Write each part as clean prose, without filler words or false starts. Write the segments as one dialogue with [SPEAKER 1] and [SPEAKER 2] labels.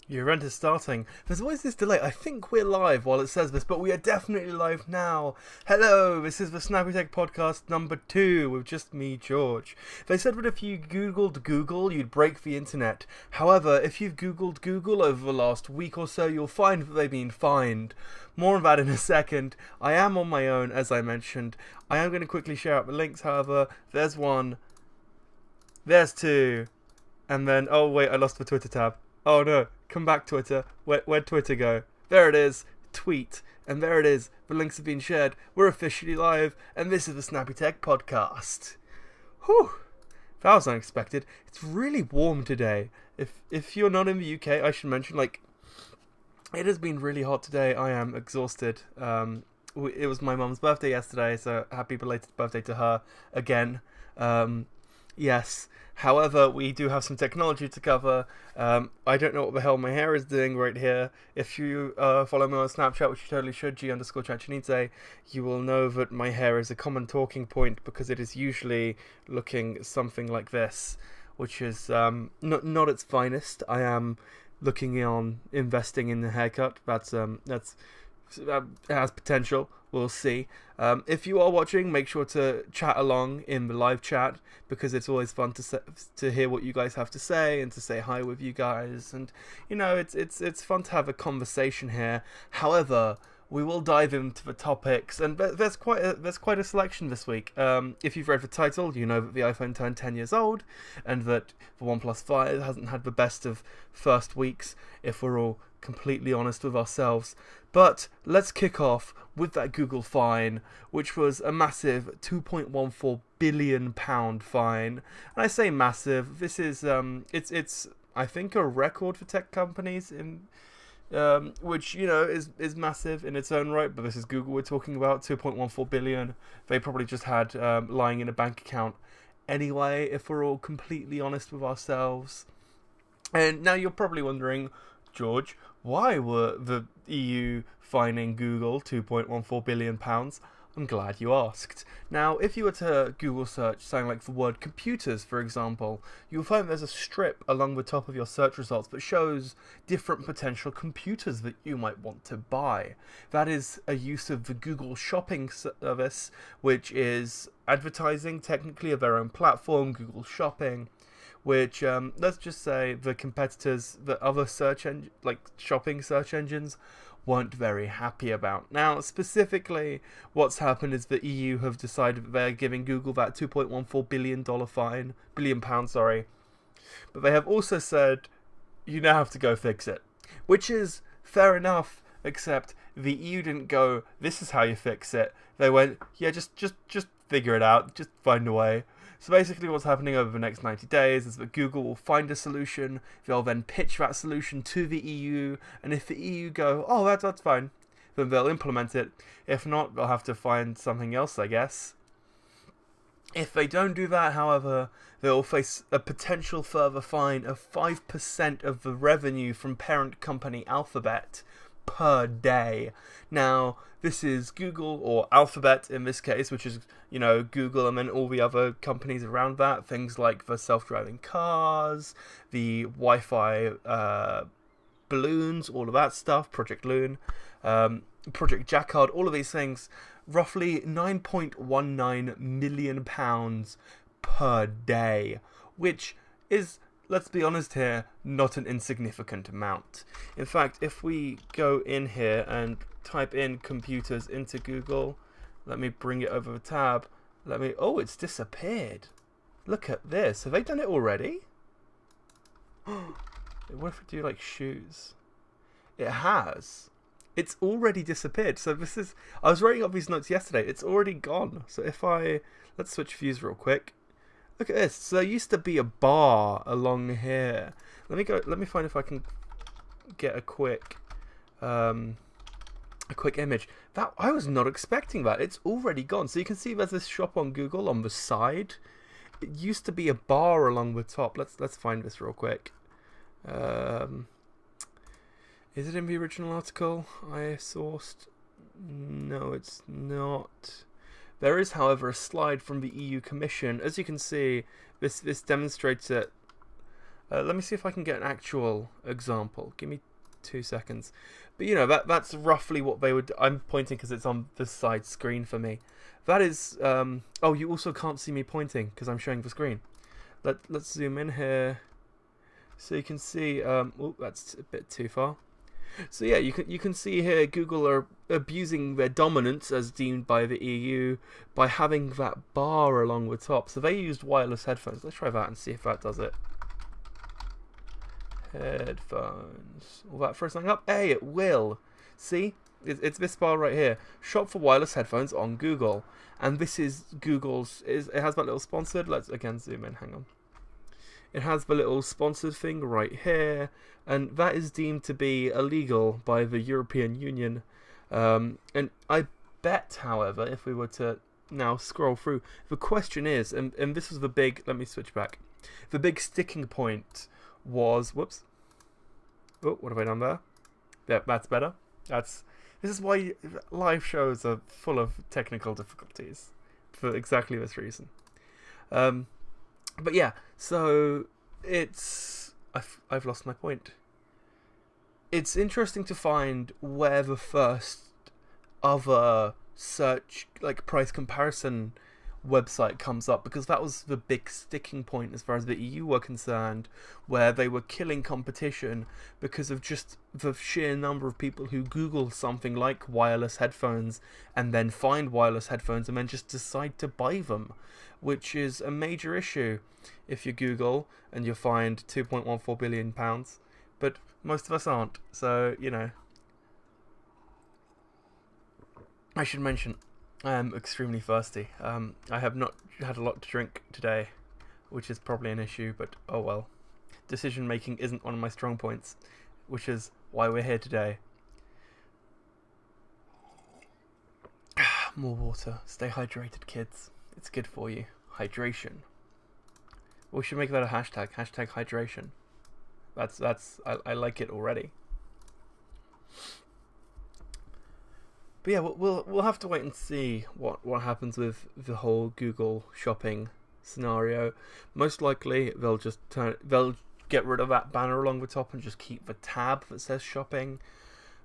[SPEAKER 1] Your event is starting. There's always this delay. I think we're live while it says this, but we are definitely live now. Hello, this is the Snappy-Tech podcast number 2 with just me, George. They said that if you Googled Google, you'd break the internet. However, if you've Googled Google over the last week or so, you'll find that they've been fined. More on that in a second. I am on my own, as I mentioned. I am going to quickly share out the links, however. There's one. There's two. And then, oh wait, I lost the Twitter tab. Oh no, come back Twitter. Where'd Twitter go? There it is. Tweet. And there it is. The links have been shared. We're officially live. And this is the Snappy-Tech podcast. Whew. That was unexpected. It's really warm today. If you're not in the UK, I should mention, it has been really hot today. I am exhausted. It was my mum's birthday yesterday, so happy belated birthday to her again. Yes. However, we do have some technology to cover. I don't know what the hell my hair is doing right here. If you follow me on Snapchat, which you totally should, G_Chanchinidze, you will know that my hair is a common talking point because it is usually looking something like this, which is not its finest. I am looking on investing in the haircut. That has potential. We'll see. If you are watching, make sure to chat along in the live chat because it's always fun to hear what you guys have to say and to say hi with you guys. And it's fun to have a conversation here. However, we will dive into the topics, and there's quite a selection this week. If you've read the title, you know that the iPhone turned 10 years old, and that the Oneplus 5 hasn't had the best of first weeks, if we're all completely honest with ourselves. But let's kick off with that Google fine, which was a massive £2.14 billion fine. And I say massive. This is it's I think a record for tech companies in. Which is massive in its own right, but this is Google we're talking about. 2.14 billion. They probably just had lying in a bank account anyway, if we're all completely honest with ourselves. And now you're probably wondering, George, why were the EU fining Google £2.14 billion? I'm glad you asked. Now, if you were to Google search something like the word computers, for example, you'll find there's a strip along the top of your search results that shows different potential computers that you might want to buy. That is a use of the Google Shopping service, which is advertising technically of their own platform, Google Shopping, which, let's just say the competitors, the other shopping search engines, weren't very happy about. Now, specifically, what's happened is the EU have decided that they're giving Google that $2.14 billion fine, £1 billion, but they have also said you now have to go fix it, which is fair enough. Except the EU didn't go, this is how you fix it. They went, yeah, just figure it out, just find a way. So basically what's happening over the next 90 days is that Google will find a solution, they'll then pitch that solution to the EU, and if the EU go, oh, that's fine, then they'll implement it. If not, they'll have to find something else, I guess. If they don't do that, however, they'll face a potential further fine of 5% of the revenue from parent company Alphabet per day. Now, this is Google, or Alphabet in this case, which is, Google and then all the other companies around that. Things like the self-driving cars, the Wi-Fi balloons, all of that stuff, Project Loon, Project Jacquard, all of these things. Roughly £9.19 million per day, which is, let's be honest here, not an insignificant amount. In fact, if we go in here and type in computers into Google, let me bring it over the tab. Oh, it's disappeared. Look at this. Have they done it already? What if we do shoes? It has. It's already disappeared. So I was writing up these notes yesterday. It's already gone. So let's switch views real quick. Look at this. So there used to be a bar along here. Let me find if I can get a quick image. That I was not expecting that. It's already gone. So you can see there's this shop on Google on the side. It used to be a bar along the top. Let's find this real quick. Is it in the original article I sourced? No, it's not. There is, however, a slide from the EU Commission. As you can see, this demonstrates it Let me see if I can get an actual example. Give me 2 seconds. But you know, that's roughly what they would. I'm pointing because it's on the side screen for me. That is. Oh, you also can't see me pointing because I'm showing the screen. Let's zoom in here, so you can see. Oh, that's a bit too far. So yeah, you can see here Google are abusing their dominance as deemed by the EU by having that bar along the top. So they used wireless headphones. Let's try that and see if that does it. Headphones. Will that throw something up? Hey, it will. See? It's this bar right here. Shop for wireless headphones on Google. And this is Google's. It has that little sponsored. Let's again zoom in. Hang on. It has the little sponsored thing right here. And that is deemed to be illegal by the European Union. And I bet, however, if we were to now scroll through, the question is, and this was the big. Let me switch back. The big sticking point was, whoops, oh, what have I done there? Yeah, that's better. This is why live shows are full of technical difficulties, for exactly this reason. But yeah, so I've lost my point. It's interesting to find where the first other search, like price comparison website comes up, because that was the big sticking point as far as the EU were concerned, where they were killing competition because of just the sheer number of people who Google something like wireless headphones and then find wireless headphones and then just decide to buy them, which is a major issue if you Google and you find £2.14 billion, but most of us aren't, so you know. I should mention I am extremely thirsty. I have not had a lot to drink today, which is probably an issue, but oh well. Decision making isn't one of my strong points, which is why we're here today. More water. Stay hydrated, kids. It's good for you. Hydration. We should make that a hashtag. Hashtag hydration. I like it already. But yeah, we'll have to wait and see what happens with the whole Google shopping scenario. Most likely they'll get rid of that banner along the top and just keep the tab that says shopping.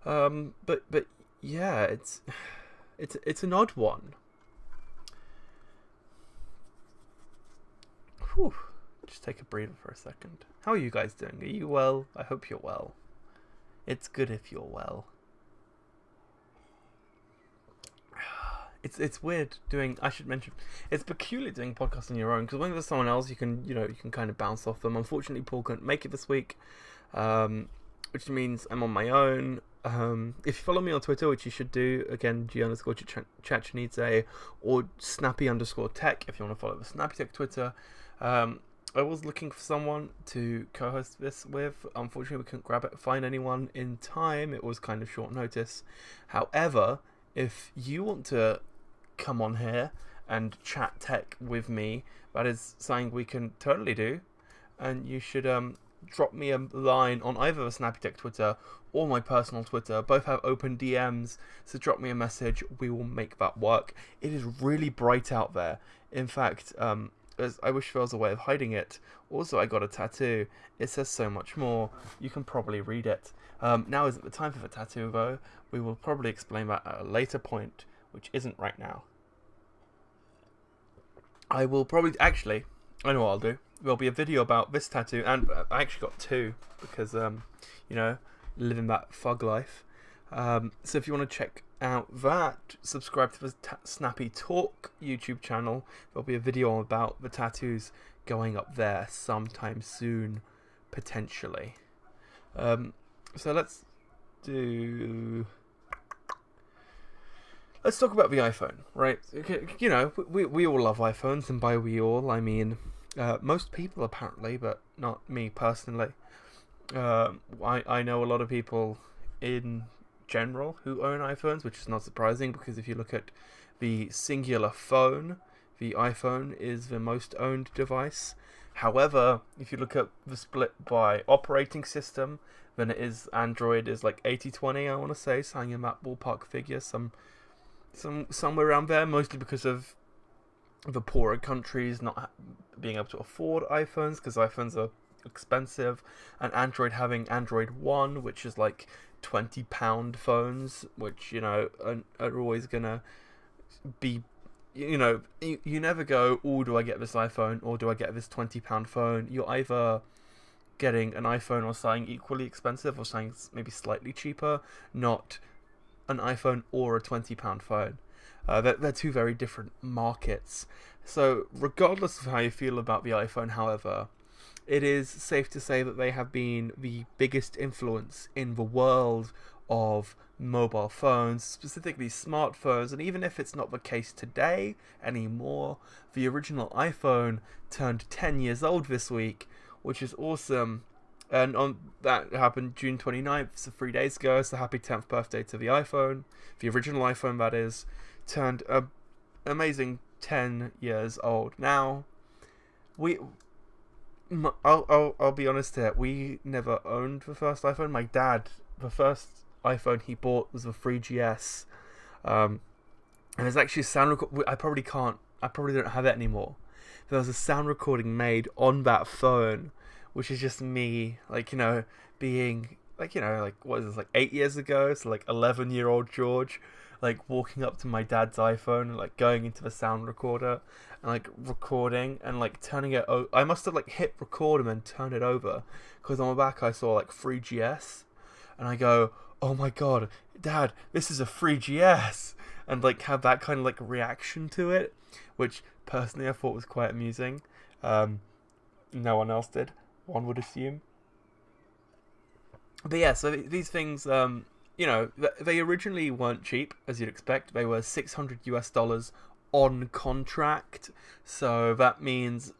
[SPEAKER 1] But yeah, it's an odd one. Whew. Just take a breather for a second. How are you guys doing? Are you well? I hope you're well. It's good if you're well. It's weird doing. I should mention, it's peculiar doing podcasts on your own, because when there's someone else, you can kind of bounce off them. Unfortunately, Paul couldn't make it this week, which means I'm on my own. If you follow me on Twitter, which you should do, again, G_Chachanidze or Snappy_Tech if you want to follow the Snappy-Tech Twitter. I was looking for someone to co-host this with. Unfortunately, we couldn't find anyone in time. It was kind of short notice. However, if you want to come on here and chat tech with me, that is something we can totally do. And you should drop me a line on either the Snappy-Tech Twitter or my personal Twitter. Both have open DMs, so drop me a message. We will make that work. It is really bright out there. In fact, I wish there was a way of hiding it. Also, I got a tattoo. It says so much more. You can probably read it. Now isn't the time for the tattoo, though. We will probably explain that at a later point, which isn't right now. I will probably... Actually, I know what I'll do. There'll be a video about this tattoo, and I actually got two, because, living that thug life. So if you want to check out that, subscribe to the Snappy Talk YouTube channel. There'll be a video about the tattoos going up there sometime soon, potentially. So let's talk about the iPhone, right? You know, we all love iPhones, and by we all, I mean most people apparently, but not me personally. I know a lot of people in general who own iPhones, which is not surprising, because if you look at the singular phone, the iPhone is the most owned device. However, if you look at the split by operating system, then it is Android is like 80-20, I want to say, something in that ballpark figure, somewhere around there, mostly because of the poorer countries not being able to afford iPhones, because iPhones are expensive, and Android having Android One, which is like £20 phones, which are always gonna be, you never go, oh, do I get this iPhone or do I get this £20 phone? You're either getting an iPhone or something equally expensive or something maybe slightly cheaper, not an iPhone or a £20 phone. They're two very different markets. So regardless of how you feel about the iPhone, however, it is safe to say that they have been the biggest influence in the world of mobile phones, specifically smartphones. And even if it's not the case today anymore, the original iPhone turned 10 years old this week, which is awesome. And that happened June 29th, so 3 days ago. So happy 10th birthday to the iPhone. The original iPhone, that is, turned an amazing 10 years old. Now, I'll be honest here. We never owned the first iPhone. My dad, the first iPhone he bought was the 3GS, and there's actually a sound record. I probably don't have it anymore. There was a sound recording made on that phone, which is just me, being what is this, like 8 years ago? So 11-year-old George, walking up to my dad's iPhone and going into the sound recorder and recording and turning it. I must have hit record and then turn it over, because on the back I saw 3GS, and I go, oh my god, Dad, this is a 3GS, and have that kind of reaction to it, which personally I thought was quite amusing. No one else did, one would assume. But yeah, so these things, they originally weren't cheap, as you'd expect. They were $600 on contract. So that means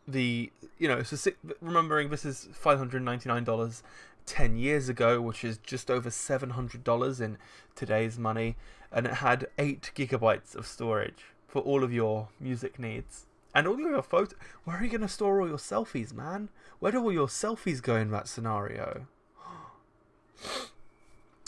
[SPEAKER 1] remembering this is $599 10 years ago, which is just over $700 in today's money. And it had 8 gigabytes of storage for all of your music needs. And all of your photos. Where are you going to store all your selfies, man? Where do all your selfies go in that scenario?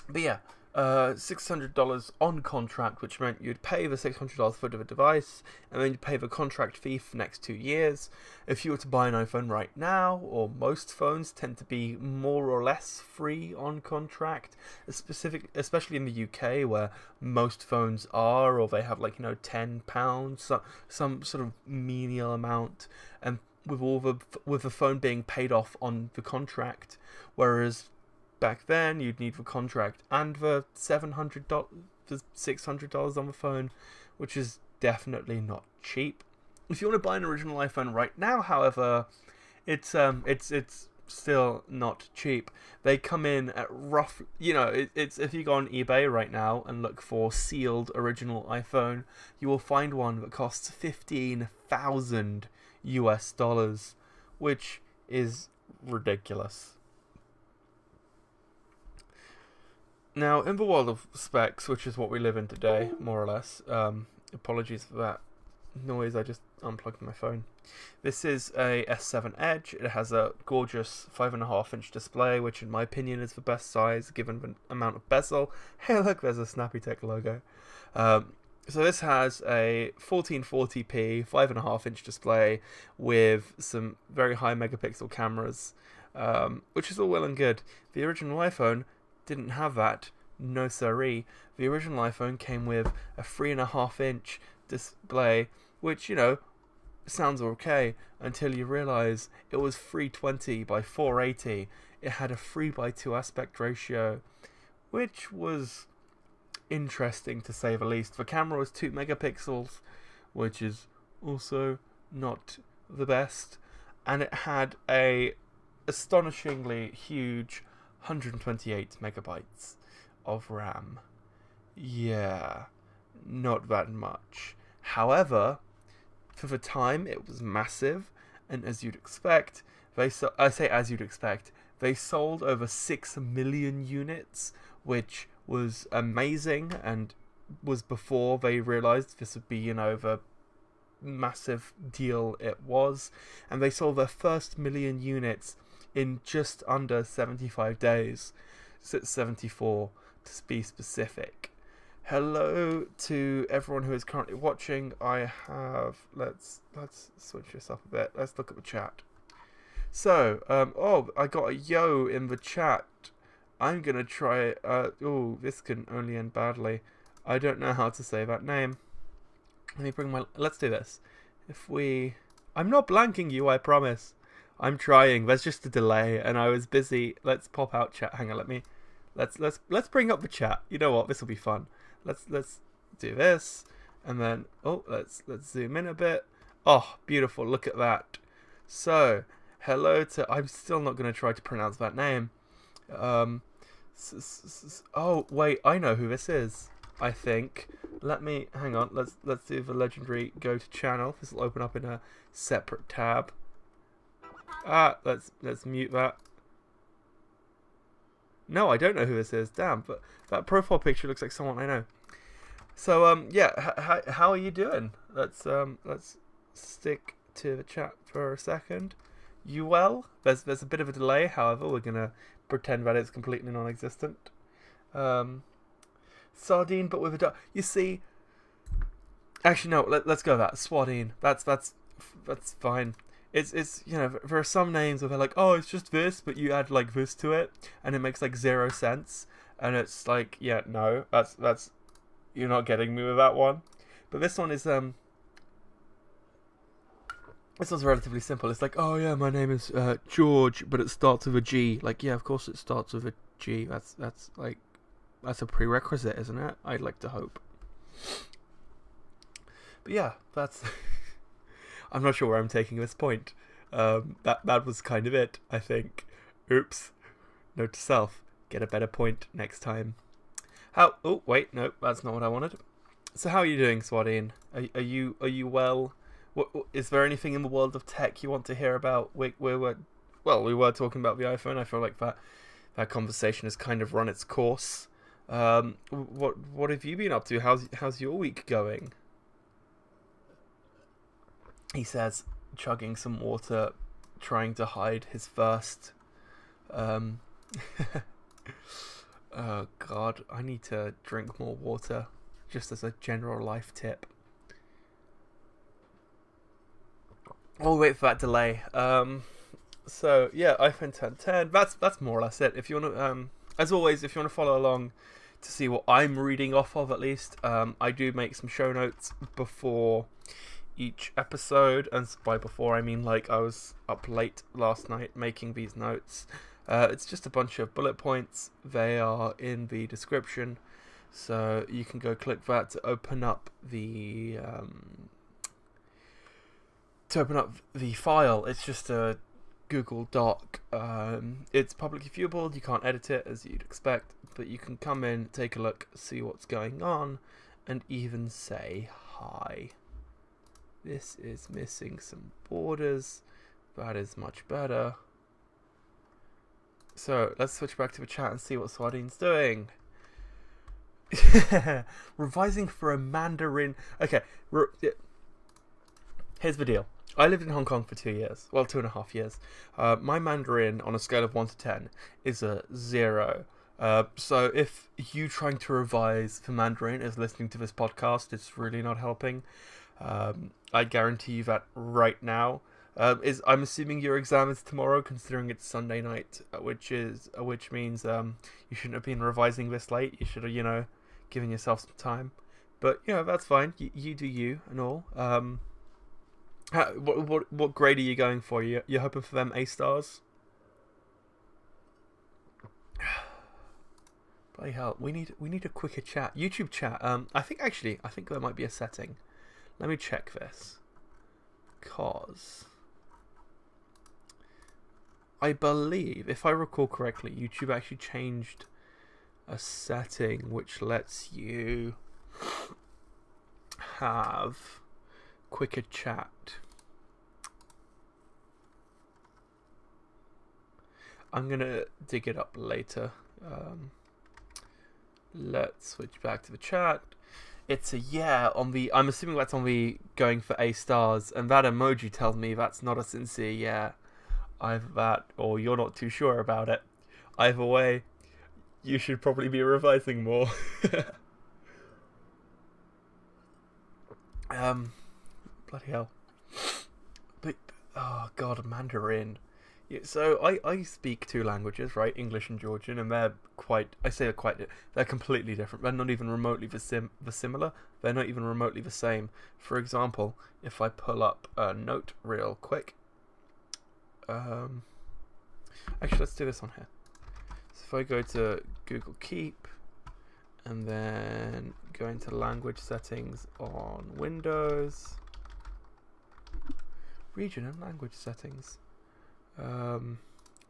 [SPEAKER 1] But yeah, $600 on contract, which meant you'd pay the $600 for the device, and then you'd pay the contract fee for the next 2 years. If you were to buy an iPhone right now, or most phones tend to be more or less free on contract, especially in the UK, where most phones are, or they have £10, some sort of menial amount, and with the phone being paid off on the contract, whereas back then you'd need the contract and the $600 on the phone, which is definitely not cheap. If you want to buy an original iPhone right now, however, it's still not cheap. They come in at it's if you go on eBay right now and look for sealed original iPhone, you will find one that costs $15,000, which is ridiculous. Now, in the world of specs, which is what we live in today, more or less, apologies for that noise, I just unplugged my phone. This is a S7 Edge. It has a gorgeous 5.5-inch display, which in my opinion is the best size given the amount of bezel. Hey look, there's a Snappy-Tech logo. So this has a 1440p 5.5-inch display with some very high megapixel cameras, which is all well and good. The original iPhone didn't have that. No siree. The original iPhone came with a 3.5-inch display, which sounds okay until you realize it was 320 by 480. It had a 3:2 aspect ratio, which was interesting to say the least. The camera was 2 megapixels, which is also not the best, and it had a astonishingly huge 128 megabytes of RAM. Yeah, not that much. However, for the time, it was massive, and as you'd expect, they sold over 6 million units, which was amazing, and was before they realized this would be, the massive deal it was. And they sold their first million units in just under 75 days. 74 to be specific. Hello to everyone who is currently watching. Let's switch this up a bit. Let's look at the chat. So, oh, I got a yo in the chat. I'm gonna try. Oh, this can only end badly. I don't know how to say that name. Let me bring my. Let's do this. If we. I'm not blanking you, I promise. I'm trying. There's just a delay, and I was busy. Let's pop out chat. Hang on, let me. Let's bring up the chat. You know what? This will be fun. Let's do this, and then let's zoom in a bit. Oh, beautiful! Look at that. So, hello to. I'm still not going to try to pronounce that name. Oh wait, I know who this is. I think. Let me hang on. Let's do the legendary go to channel. This will open up in a separate tab. Let's mute that. No, I don't know who this is. Damn, but that profile picture looks like someone I know. So yeah, how are you doing? Let's stick to the chat for a second. You well? There's a bit of a delay. However, we're gonna pretend that it's completely non-existent. Sardine, but with a dot. You see, actually no. Let's go with that Swadine. That's fine. It's there are some names where they're like, oh, it's just this, but you add like this to it, and it makes like 0 sense, and it's like, yeah, no, that's you're not getting me with that one. But this one is this one's relatively simple. It's like, oh yeah, my name is George, but it starts with a G. Like, yeah, of course it starts with a G. That's a prerequisite, isn't it? I'd like to hope. But yeah, that's. I'm not sure where I'm taking this point. That was kind of it, I think. Oops. Note to self: get a better point next time. How? Oh wait, no, that's not what I wanted. So how are you doing, Swadine? Are you well? What, is there anything in the world of tech you want to hear about? We were talking about the iPhone. I feel like that conversation has kind of run its course. What have you been up to? How's your week going? He says, chugging some water, trying to hide his thirst. Oh God, I need to drink more water, just as a general life tip. I'll wait for that delay. So yeah, iPhone 10. That's more or less it. If you want to, as always, if you want to follow along to see what I'm reading off of, at least, I do make some show notes before each episode, and by before I mean like I was up late last night making these notes. It's just a bunch of bullet points. They are in the description, so you can go click that to open up the file. It's just a Google Doc. It's publicly viewable. You can't edit it as you'd expect, but you can come in, take a look, see what's going on, and even say hi. This is missing some borders. That is much better. So let's switch back to the chat and see what Swardine's doing. Revising for a Mandarin. Okay, here's the deal. I lived in Hong Kong for 2 years. Well, 2.5 years. My Mandarin on a scale of 1 to 10 is a 0. So if you trying to revise for Mandarin is listening to this podcast, it's really not helping. I guarantee you that right now. I'm assuming your exam is tomorrow, considering it's Sunday night, which means you shouldn't have been revising this late. You should have, given yourself some time. But that's fine. You do you and all. What grade are you going for? You're hoping for them A stars? Bloody hell, we need a quicker chat. YouTube chat. I think there might be a setting. Let me check this. Cause I believe, if I recall correctly, YouTube actually changed a setting which lets you have quicker chat. I'm gonna dig it up later. Let's switch back to the chat. It's a yeah on the. I'm assuming that's on the going for A stars, and that emoji tells me that's not a sincere yeah. Either that, or you're not too sure about it. Either way, you should probably be revising more. Bloody hell. But oh god, Mandarin. Yeah, so I speak two languages, right? English and Georgian, and they're completely different. They're not even remotely similar. They're not even remotely the same. For example, if I pull up a note real quick, actually let's do this on here. So if I go to Google Keep, and then go into language settings on Windows, region and language settings.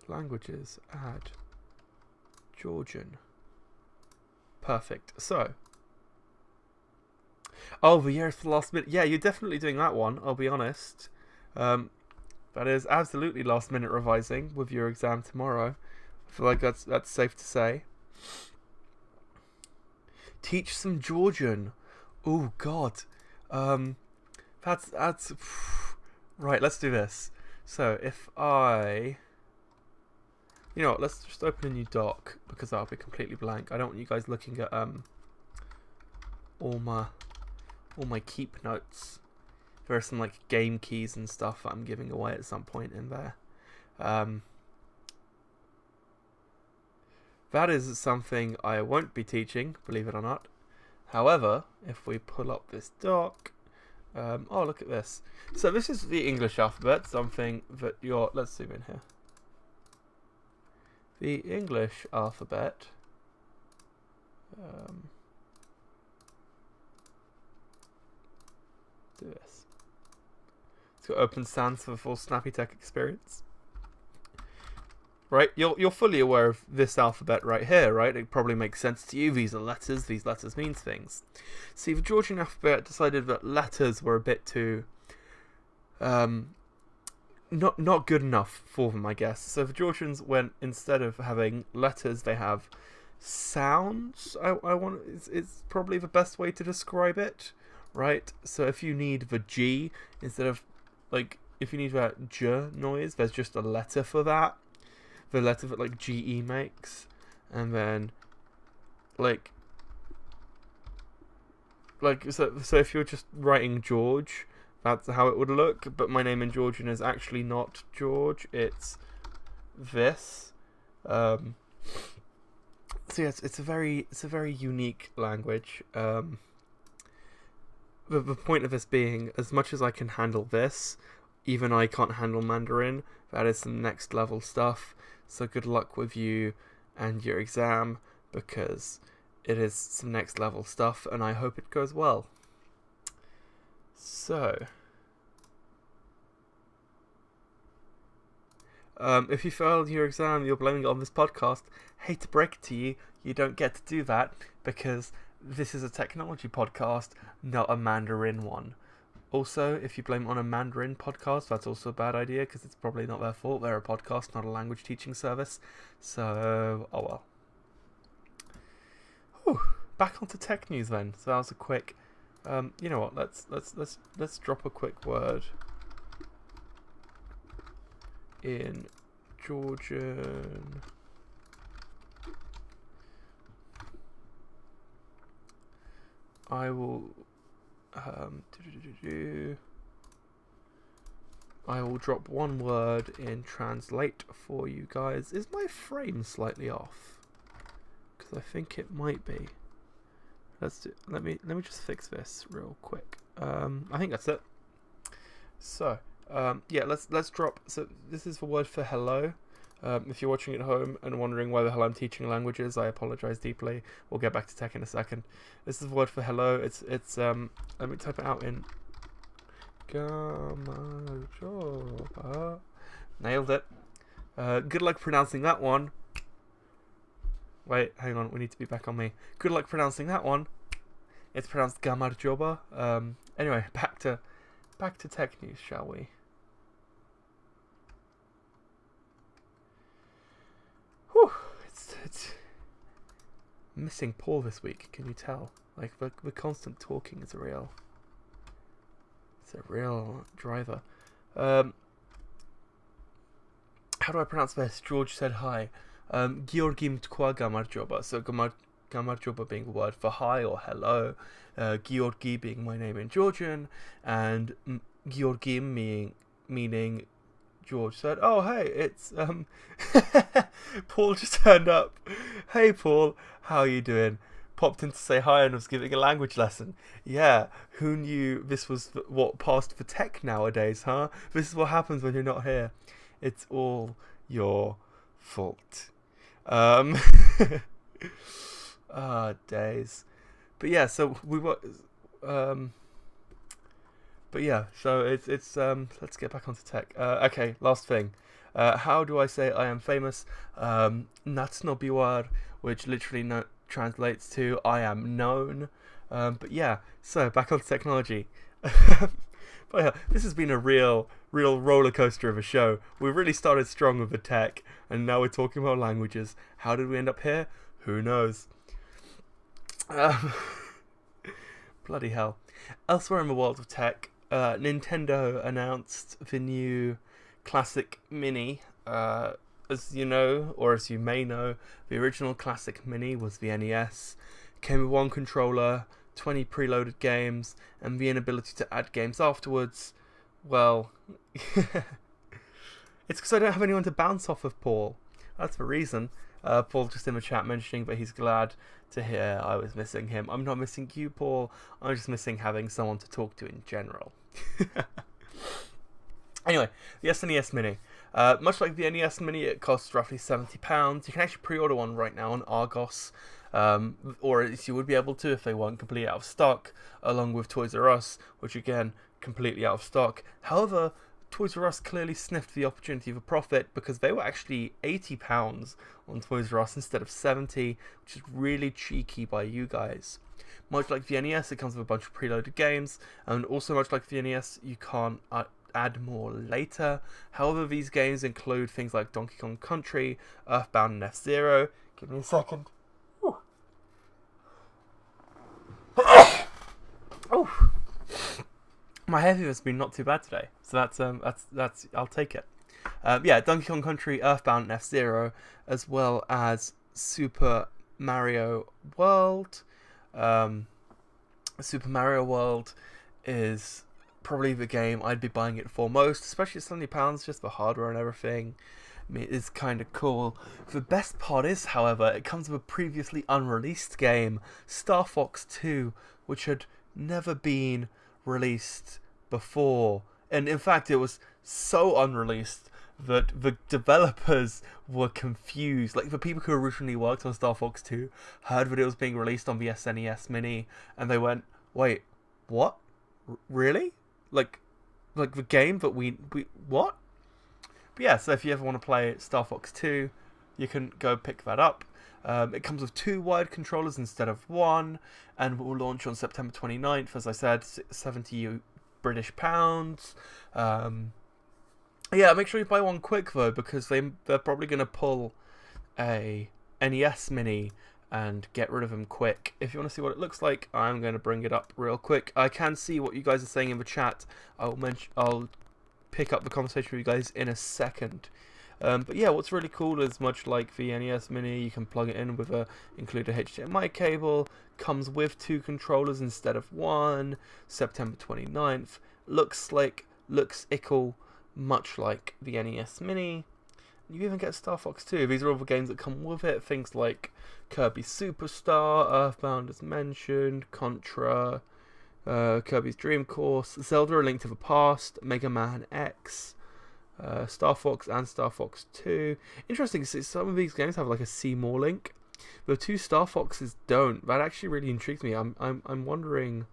[SPEAKER 1] Languages, add Georgian. Perfect. So, the year for the last minute. Yeah, you're definitely doing that one. I'll be honest. That is absolutely last minute revising with your exam tomorrow. I feel like that's safe to say. Teach some Georgian. Oh God. That's right. Let's do this. So if you know what, let's just open a new doc because that'll be completely blank. I don't want you guys looking at all my keep notes. There are some like game keys and stuff that I'm giving away at some point in there. That is something I won't be teaching, believe it or not. However, if we pull up this doc, oh, look at this. So this is the English alphabet, something that let's zoom in here. The English alphabet, do this. It's got open sans for the full Snappy-Tech experience. Right, you're fully aware of this alphabet right here, right? It probably makes sense to you. These are letters. These letters mean things. See, the Georgian alphabet decided that letters were a bit too, not good enough for them, I guess. So the Georgians went, instead of having letters, they have sounds. It's probably the best way to describe it, right? So if you need the G instead of if you need that J noise, there's just a letter for that. The letter that GE makes, and then so if you're just writing George, that's how it would look. But my name in Georgian is actually not George; it's this. So yes, it's a very unique language. The point of this being, as much as I can handle this, even I can't handle Mandarin. That is some next level stuff. So good luck with you and your exam, because it is some next level stuff, and I hope it goes well. So, if you failed your exam, you're blaming it on this podcast. Hate to break it to you, you don't get to do that, because this is a technology podcast, not a Mandarin one. Also, if you blame it on a Mandarin podcast, that's also a bad idea, because it's probably not their fault. They're a podcast, not a language teaching service. So, oh well. Whew. Back onto tech news then. So that was a quick. You know what? Let's drop a quick word in Georgian. I will. I will drop one word in translate for you guys. Is my frame slightly off? Because I think it might be. Let me just fix this real quick. I think that's it. So yeah, let's drop. So this is the word for hello. If you're watching at home and wondering why the hell I'm teaching languages, I apologize deeply. We'll get back to tech in a second. This is the word for hello. It's let me type it out in Gamajoba. Nailed it. Good luck pronouncing that one. Wait, hang on, we need to be back on me. Good luck pronouncing that one. It's pronounced Gamarjoba. Anyway, back to tech news, shall we? Whew, it's missing Paul this week. Can you tell? Like the constant talking is a real driver. How do I pronounce this? George said hi. Georgim tkwa gamarjoba. So gamarjoba being the word for hi or hello. Georgi being my name in Georgian, and Georgim meaning George said, "Oh, hey, it's Paul just turned up. Hey, Paul, how are you doing? Popped in to say hi and was giving a language lesson. Yeah, who knew this was what passed for tech nowadays, huh? This is what happens when you're not here. It's all your fault." Days. But yeah, so we were. But yeah, so it's let's get back onto tech. Okay, last thing. How do I say I am famous? Natsnobiwar, which literally translates to I am known. But yeah, so back onto technology. But yeah, this has been a real roller coaster of a show. We really started strong with the tech, and now we're talking about languages. How did we end up here? Who knows? Bloody hell. Elsewhere in the world of tech, Nintendo announced the new Classic Mini. As you know, or as you may know, the original Classic Mini was the NES. Came with one controller, 20 preloaded games, and the inability to add games afterwards. Well, it's because I don't have anyone to bounce off of, Paul. That's the reason. Paul just in the chat mentioning that he's glad to hear I was missing him. I'm not missing you, Paul. I'm just missing having someone to talk to in general. Anyway, the SNES Mini. Much like the NES Mini, it costs roughly £70. You can actually pre-order one right now on Argos, or at least you would be able to if they weren't completely out of stock, along with Toys R Us, which again, completely out of stock. However, Toys R Us clearly sniffed the opportunity of a profit because they were actually £80 on Toys R Us instead of 70, which is really cheeky by you guys. Much like the NES, it comes with a bunch of preloaded games, and also much like the NES, you can't add more later. However, these games include things like Donkey Kong Country, Earthbound, and F-Zero. Give me a second. Oh, my hay fever's been not too bad today, so that's I'll take it. Yeah, Donkey Kong Country, Earthbound, and F-Zero, as well as Super Mario World. Super Mario World is probably the game I'd be buying it for most, especially at £70, just for hardware and everything. I mean, it's kind of cool. The best part is, however, it comes with a previously unreleased game, Star Fox 2, which had never been released before. And in fact, it was so unreleased that the developers were confused. Like, the people who originally worked on Star Fox 2 heard that it was being released on the SNES Mini, and they went, wait, what? Really? Like the game that we what? But yeah, so if you ever want to play Star Fox 2, you can go pick that up. It comes with 2 wired controllers instead of 1, and will launch on September 29th, as I said, 70 British pounds. Yeah, make sure you buy one quick though, because they're probably going to pull a NES Mini and get rid of them quick. If you want to see what it looks like, I'm going to bring it up real quick. I can see what you guys are saying in the chat. I'll pick up the conversation with you guys in a second. But yeah, what's really cool is, much like the NES Mini, you can plug it in with include a HDMI cable. Comes with 2 controllers instead of 1. September 29th. Looks slick, looks ickle, much like the NES Mini. You even get Star Fox 2. These are all the games that come with it. Things like Kirby Superstar, Earthbound as mentioned, Contra, Kirby's Dream Course, Zelda: A Link to the Past, Mega Man X, Star Fox and Star Fox 2. Interesting, some of these games have like a Seymour link. The 2 Star Foxes don't. That actually really intrigues me. I'm wondering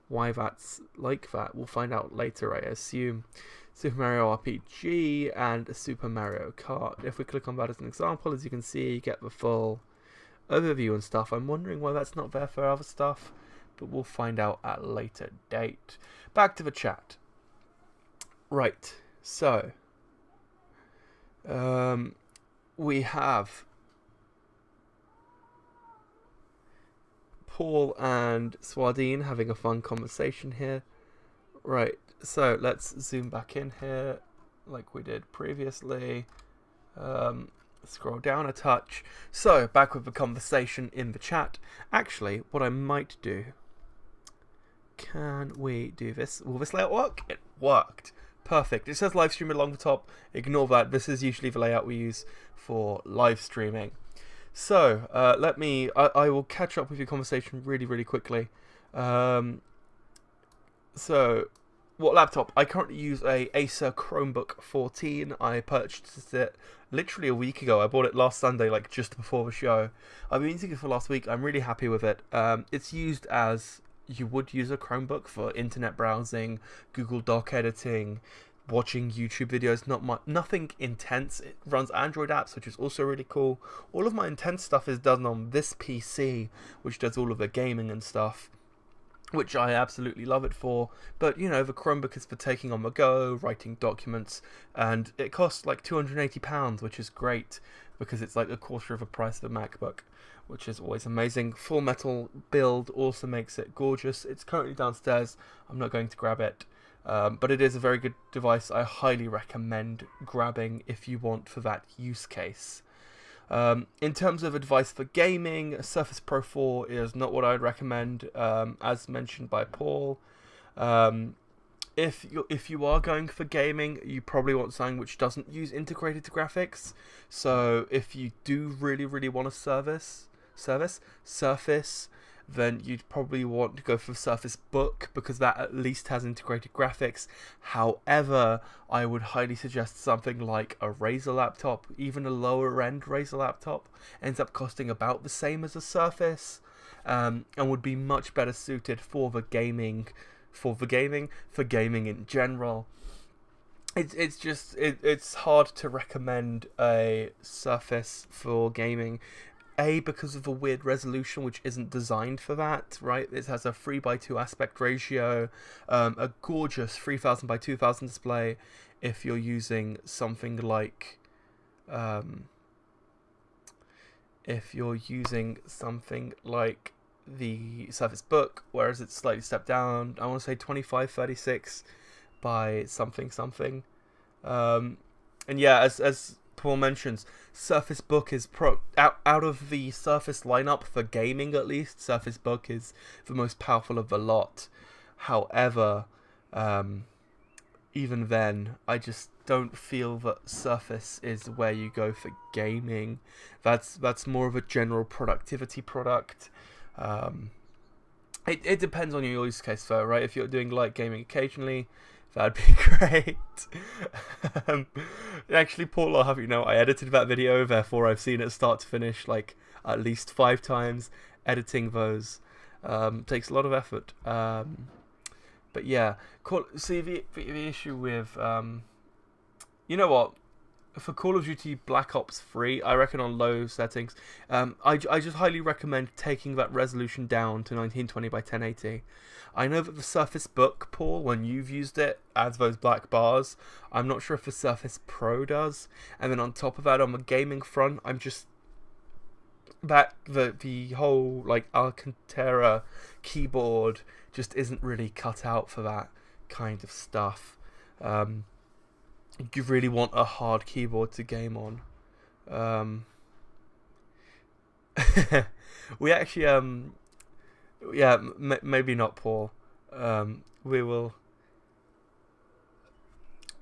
[SPEAKER 1] why that's like that. We'll find out later, I assume. Super Mario RPG and a Super Mario Kart. If we click on that as an example, as you can see, you get the full overview and stuff. I'm wondering why that's not there for other stuff, but we'll find out at a later date. Back to the chat. Right, so we have Paul and Swadine having a fun conversation here. Right, so let's zoom back in here like we did previously. Scroll down a touch. So, back with the conversation in the chat. Actually, what I might do... Can we do this? Will this layout work? It worked. perfect. It says live stream along the top. Ignore that. This is usually the layout we use for live streaming. So I will catch up with your conversation really quickly. So, what laptop? I currently use a Acer Chromebook 14. I purchased it literally a week ago. I bought it last Sunday, like just before the show. I've been using it for last week. I'm really happy with it. It's used as you would use a Chromebook for internet browsing, Google Doc editing, watching YouTube videos. Nothing intense. It runs Android apps, which is also really cool. All of my intense stuff is done on this PC, which does all of the gaming and stuff, which I absolutely love it for. But the Chromebook is for taking on the go, writing documents, and it costs like £280, which is great because it's like a quarter of the price of a MacBook, which is always amazing. Full metal build also makes it gorgeous. It's currently downstairs. I'm not going to grab it, but it is a very good device. I highly recommend grabbing if you want for that use case. In terms of advice for gaming, a Surface Pro 4 is not what I'd recommend, as mentioned by Paul. If you are going for gaming, you probably want something which doesn't use integrated graphics. So if you do really want a Surface, then you'd probably want to go for Surface Book, because that at least has integrated graphics. However, I would highly suggest something like a Razer laptop. Even a lower end Razer laptop ends up costing about the same as a Surface, and would be much better suited for gaming in general. It's hard to recommend a Surface for gaming. Because of a weird resolution which isn't designed for that, right? It has a 3:2 aspect ratio, a gorgeous 3000 by 2000 display. If you're using something like, the Surface Book, whereas it's slightly stepped down, I want to say 2536 by something. And yeah, as Paul mentions, Surface Book is out of the Surface lineup for gaming, at least. Surface Book is the most powerful of the lot. However, even then, I just don't feel that Surface is where you go for gaming. That's more of a general productivity product. It depends on your use case, though, right? If you're doing light gaming occasionally, that'd be great. Actually, Paul, I'll have you know, I edited that video, therefore I've seen it start to finish like at least 5 times. Editing those takes a lot of effort. But yeah, see the issue with you know what? For Call of Duty Black Ops 3, I reckon on low settings, I just highly recommend taking that resolution down to 1920 by 1080. I know that the Surface Book, Paul, when you've used it, adds those black bars. I'm not sure if the Surface Pro does. And then on top of that, on the gaming front, I'm just... the whole, like, Alcantara keyboard just isn't really cut out for that kind of stuff. You really want a hard keyboard to game on. We actually, yeah, maybe not, Paul. We will...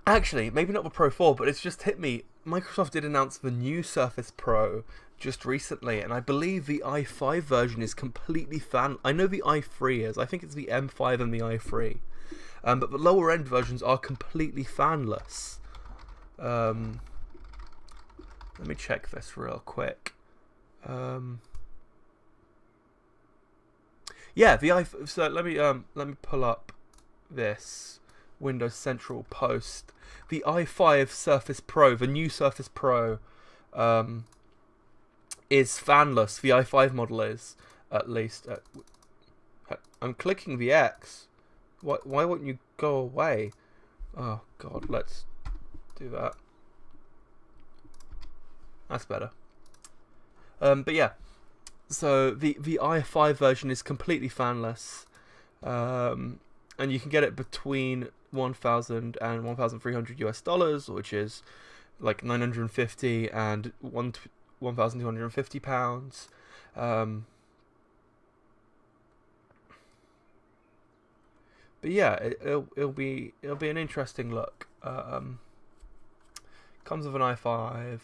[SPEAKER 1] Actually, maybe not the Pro 4, but it's just hit me. Microsoft did announce the new Surface Pro just recently, and I believe the i5 version is completely I know the i3 is. I think it's the M5 and the i3. But the lower end versions are completely fanless. Let me check this real quick. Yeah, so let me pull up this Windows Central post. The i5 Surface Pro, the new Surface Pro, is fanless. The i5 model is, at least. I'm clicking the X. Why won't you go away? Oh God, let's do that. That's better. But yeah, so the i5 version is completely fanless, and you can get it between $1,000 and $1,300 US, which is like 950 and £1,250. But yeah, it'll be an interesting look. Um, comes with an i5.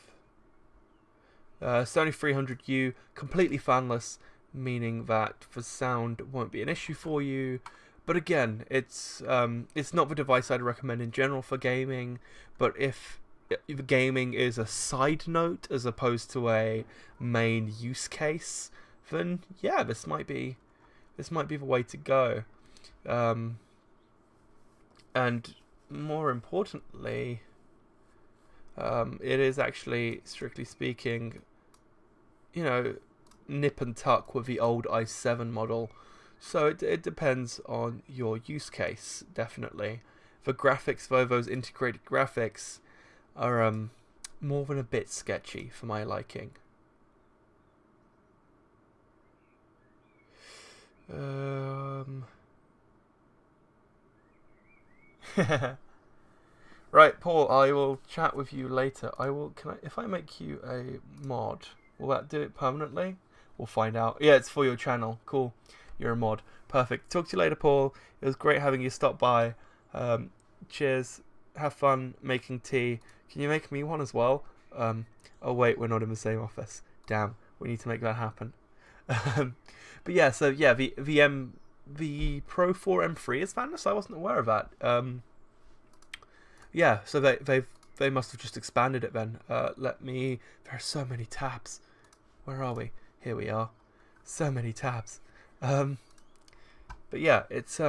[SPEAKER 1] Sony 300U, completely fanless, meaning that the sound won't be an issue for you. But again, it's not the device I'd recommend in general for gaming. But if gaming is a side note as opposed to a main use case, then yeah, this might be the way to go. And more importantly, it is actually, strictly speaking, nip and tuck with the old i7 model. So it depends on your use case, definitely. The graphics, though, those integrated graphics are more than a bit sketchy for my liking. Right, Paul, I will chat with you later. If I make you a mod, will that do it permanently? We'll find out. Yeah, it's for your channel. Cool. You're a mod. Perfect. Talk to you later, Paul. It was great having you stop by. Cheers. Have fun making tea. Can you make me one as well? Oh wait, we're not in the same office. Damn, we need to make that happen. But yeah, so yeah, the Pro 4 M3 is fanless. I wasn't aware of that. Yeah, so they must have just expanded it then. There are so many tabs. Where are we? Here we are. So many tabs. But yeah, it's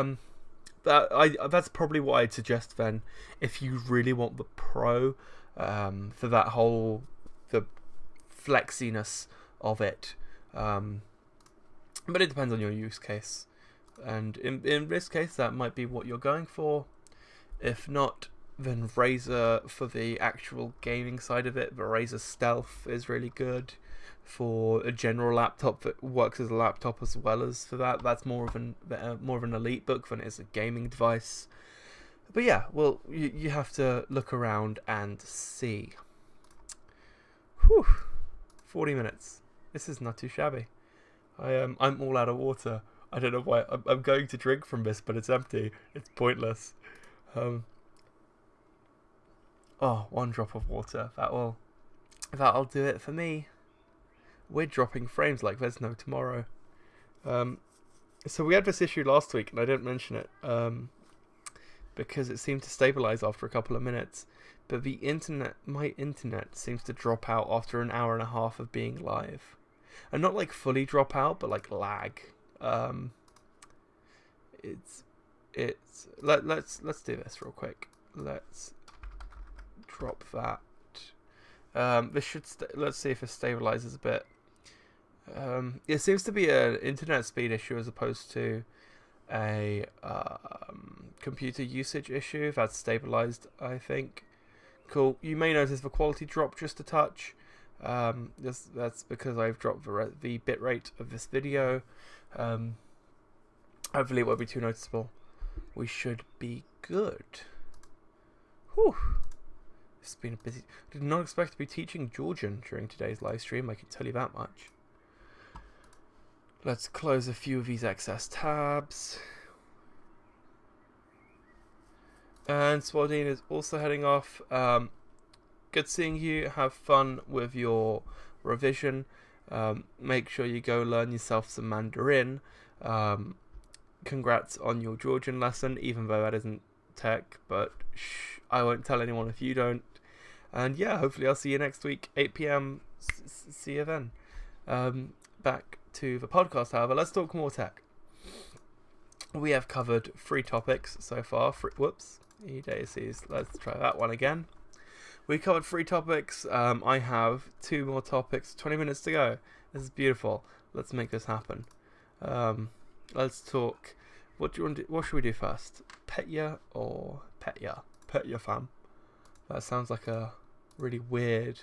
[SPEAKER 1] that's probably what I'd suggest then, if you really want the Pro, for that whole the flexiness of it. But it depends on your use case, and in this case that might be what you're going for. If not, then Razer for the actual gaming side of it. The Razer Stealth is really good for a general laptop that works as a laptop as well as for that. That's more of an elite book than it is a gaming device. But yeah, well, you have to look around and see. Whew, 40 minutes. This is not too shabby. I'm all out of water. I don't know why. I'm going to drink from this, but it's empty. It's pointless. Oh, one drop of water. That'll do it for me. We're dropping frames like there's no tomorrow. So we had this issue last week, and I didn't mention it because it seemed to stabilize after a couple of minutes. But my internet seems to drop out after an hour and a half of being live, and not like fully drop out, but like lag. Let's do this real quick. Let's drop that. Let's see if it stabilizes a bit. It seems to be an internet speed issue as opposed to a computer usage issue. That's stabilized, I think. Cool. You may notice the quality drop just a touch. That's because I've dropped the bitrate of this video. Hopefully it won't be too noticeable. We should be good. Whew. It's been a busy... I did not expect to be teaching Georgian during today's live stream, I can tell you that much. Let's close a few of these excess tabs. And Swadine is also heading off. Good seeing you. Have fun with your revision. Make sure you go learn yourself some Mandarin. Congrats on your Georgian lesson, even though that isn't tech, but shh, I won't tell anyone if you don't. And yeah, hopefully I'll see you next week, 8 PM. See you then. Back to the podcast, however, let's talk more tech. We have covered 3 topics so far. Whoops, e-daisies. Let's try that one again. We covered 3 topics. I have 2 more topics. 20 minutes to go. This is beautiful. Let's make this happen. Let's talk. What should we do first? Petya or Petya? Petya fam. That sounds like a really weird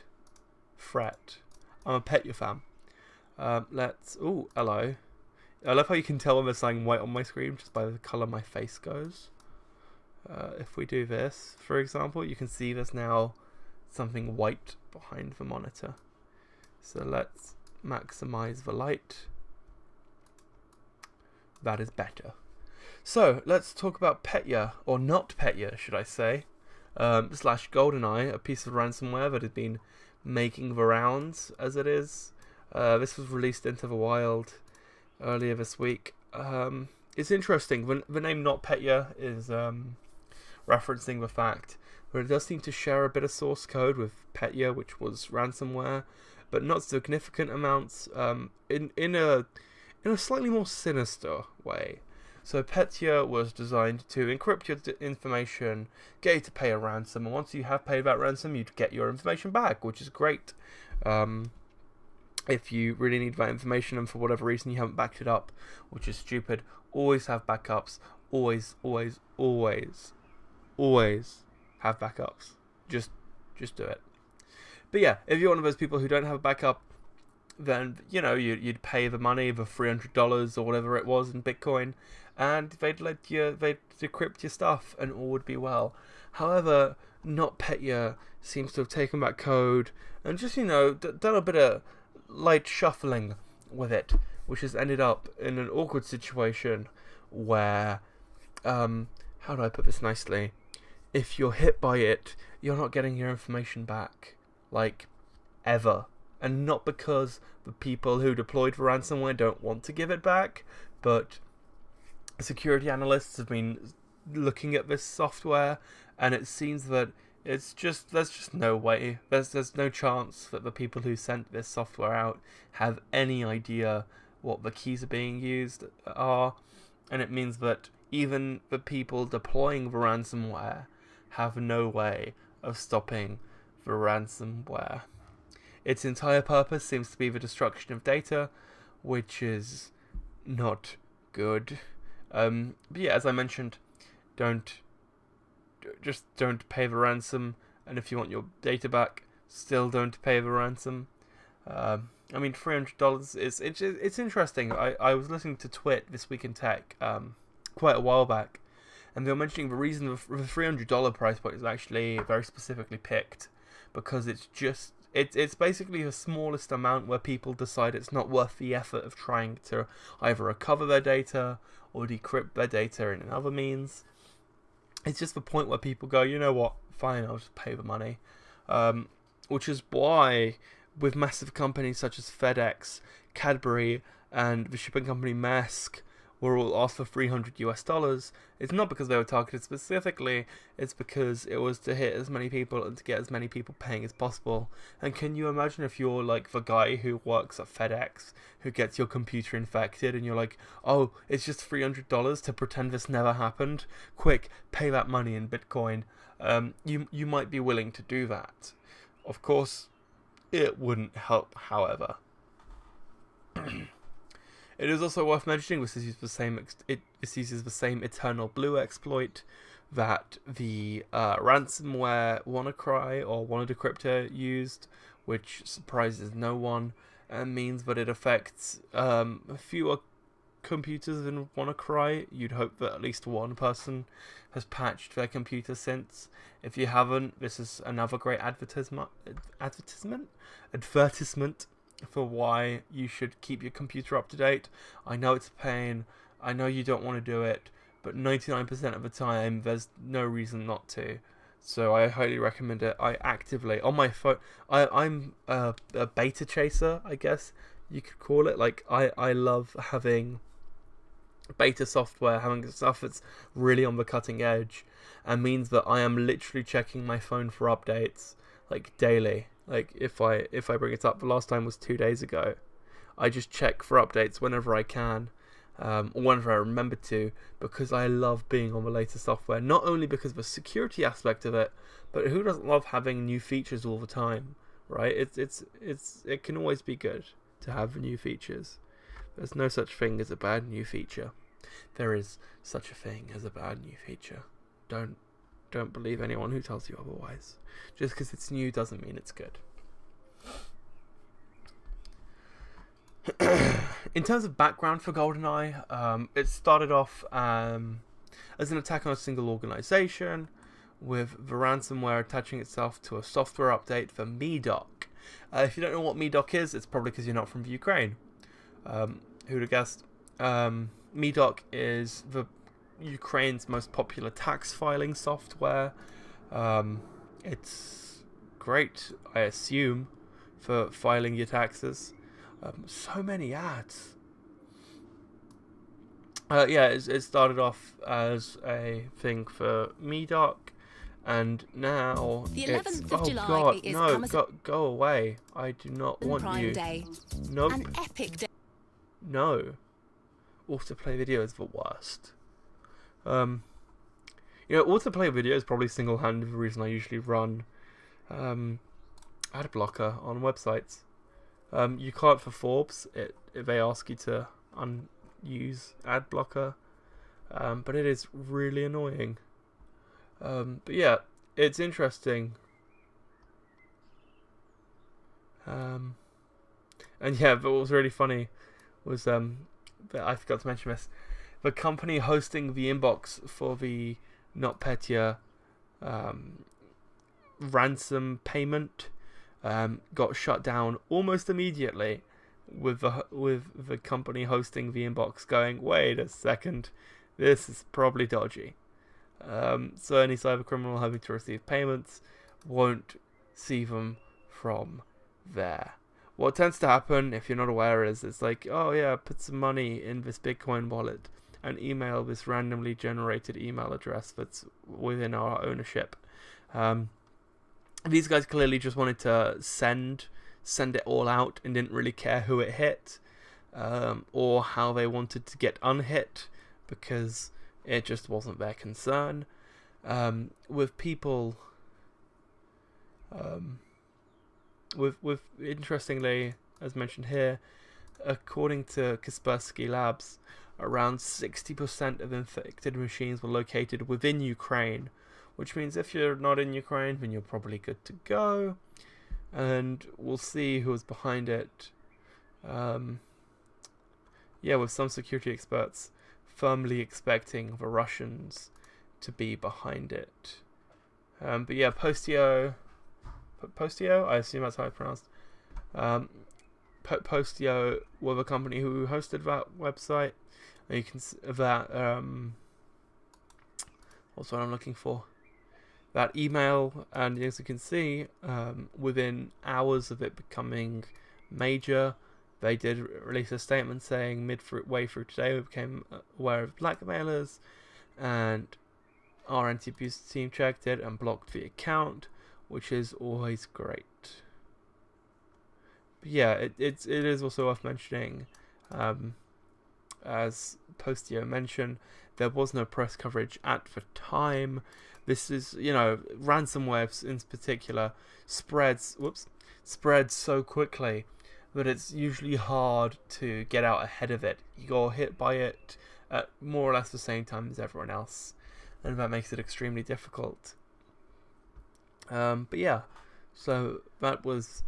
[SPEAKER 1] threat. I'm a Petya fam. Ooh, hello. I love how you can tell when there's something white on my screen just by the colour my face goes. If we do this, for example, you can see there's now something white behind the monitor. So let's maximize the light. That is better. So let's talk about Petya, or not Petya, should I say. slash GoldenEye, a piece of ransomware that had been making the rounds as it is. This was released into the wild earlier this week. It's interesting. The name NotPetya is referencing the fact that it does seem to share a bit of source code with Petya, which was ransomware, but not significant amounts. In a slightly more sinister way. So Petya was designed to encrypt your information, get you to pay a ransom, and once you have paid that ransom, you'd get your information back, which is great. If you really need that information and for whatever reason you haven't backed it up, which is stupid, always have backups. Always, always, always, always have backups. Just do it. But yeah, if you're one of those people who don't have a backup, then you'd pay the money, the $300 or whatever it was in Bitcoin, and they'd decrypt your stuff, and all would be well. However, NotPetya seems to have taken that code and just done a bit of light shuffling with it, which has ended up in an awkward situation where, how do I put this nicely? If you're hit by it, you're not getting your information back, like, ever. And not because the people who deployed the ransomware don't want to give it back, but security analysts have been looking at this software, and it seems that there's just no way. There's no chance that the people who sent this software out have any idea what the keys are being used are, and it means that even the people deploying the ransomware have no way of stopping the ransomware. Its entire purpose seems to be the destruction of data, which is not good. But yeah, as I mentioned, don't pay the ransom, and if you want your data back, still don't pay the ransom. I mean, $300 it's interesting. I was listening to Twit This Week in Tech quite a while back, and they were mentioning the reason the $300 price point is actually very specifically picked because it's basically the smallest amount where people decide it's not worth the effort of trying to either recover their data or decrypt their data in another means. It's just the point where people go, you know what, fine, I'll just pay the money. Which is why with massive companies such as FedEx, Cadbury, and the shipping company Maersk were all asked for $300. It's not because they were targeted specifically, it's because it was to hit as many people and to get as many people paying as possible. And can you imagine if you're like the guy who works at FedEx who gets your computer infected and you're like, oh, it's just $300 to pretend this never happened? Quick, pay that money in Bitcoin. You might be willing to do that. Of course, it wouldn't help, however. It is also worth mentioning this uses the same Eternal Blue exploit that the ransomware WannaCry or WannaDecryptor used, which surprises no one and means that it affects fewer computers than WannaCry. You'd hope that at least one person has patched their computer since. If you haven't, this is another great advertisement for why you should keep your computer up to date. I know it's a pain, I know you don't want to do it, but 99% of the time there's no reason not to. So I highly recommend it. I actively, on my phone, I'm a beta chaser, I guess you could call it. Like, I love having beta software, having stuff that's really on the cutting edge, and means that I am literally checking my phone for updates, like, daily. Like, if I bring it up, the last time was 2 days ago. I just check for updates whenever I can, or whenever I remember to, because I love being on the latest software. Not only because of the security aspect of it, but who doesn't love having new features all the time, right? It can always be good to have new features. There's no such thing as a bad new feature. There is such a thing as a bad new feature. Don't believe anyone who tells you otherwise. Just because it's new doesn't mean it's good. In terms of background for GoldenEye, it started off as an attack on a single organization, with the ransomware attaching itself to a software update for MeDoc. If you don't know what MeDoc is, it's probably because you're not from the Ukraine. Who'd have guessed? MeDoc is the Ukraine's most popular tax filing software. It's great, I assume, for filing your taxes. So many ads. It started off as a thing for MeDoc, and now
[SPEAKER 2] The
[SPEAKER 1] it's
[SPEAKER 2] 11th of July
[SPEAKER 1] God,
[SPEAKER 2] is
[SPEAKER 1] no, go away! I do not want
[SPEAKER 2] Prime
[SPEAKER 1] you.
[SPEAKER 2] Day.
[SPEAKER 1] Nope.
[SPEAKER 2] An epic day.
[SPEAKER 1] No. Autoplay video is the worst. Autoplay video is probably single-handed the reason I usually run ad blocker on websites. You can't for Forbes. They ask you to use ad blocker, but it is really annoying. But yeah, it's interesting. And yeah, but what was really funny was that I forgot to mention this. The company hosting the inbox for the NotPetya ransom payment got shut down almost immediately, with the company hosting the inbox going, wait a second, this is probably dodgy. So any cyber criminal having to receive payments won't see them from there. What tends to happen, if you're not aware, is it's like, oh yeah, put some money in this Bitcoin wallet and email this randomly generated email address that's within our ownership. These guys clearly just wanted to send it all out and didn't really care who it hit, or how they wanted to get unhit, because it just wasn't their concern. With people, with interestingly, as mentioned here, according to Kaspersky Labs, around 60% of infected machines were located within Ukraine, which means if you're not in Ukraine, then you're probably good to go. And we'll see who was behind it. With some security experts firmly expecting the Russians to be behind it. But yeah, Postio, I assume that's how it's pronounced. Postio were the company who hosted that website. And you can see that, what's what I'm looking for? That email, and as you can see, within hours of it becoming major, they did release a statement saying midway through today we became aware of blackmailers, and our anti-abuse team checked it and blocked the account, which is always great. But yeah, it is also worth mentioning, as Postio mentioned, there was no press coverage at the time. This is, ransomware in particular spreads so quickly that it's usually hard to get out ahead of it. You're hit by it at more or less the same time as everyone else, and that makes it extremely difficult. But yeah, so that was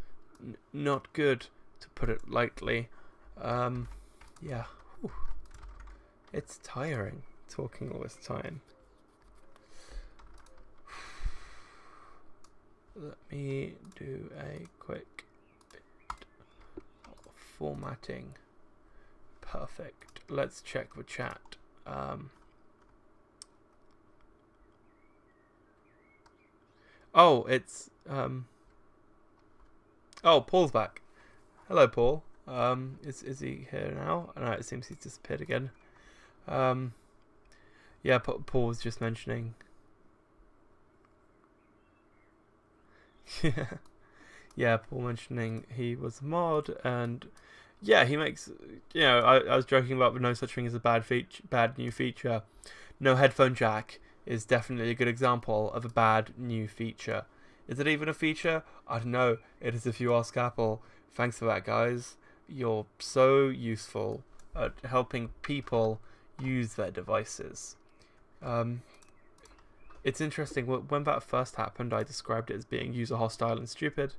[SPEAKER 1] not good, to put it lightly. Yeah, whew. It's tiring talking all this time. Let me do a quick bit of formatting. Perfect. Let's check the chat. It's Paul's back. Hello, Paul. Is he here now? No, it seems he's disappeared again. Paul was just mentioning. Paul mentioning he was a mod, and he makes, I was joking about the no such thing as a bad new feature. No headphone jack is definitely a good example of a bad new feature. Is it even a feature? I don't know. It is if you ask Apple. Thanks for that, guys. You're so useful at helping people use their devices. It's interesting, when that first happened, I described it as being user hostile and stupid,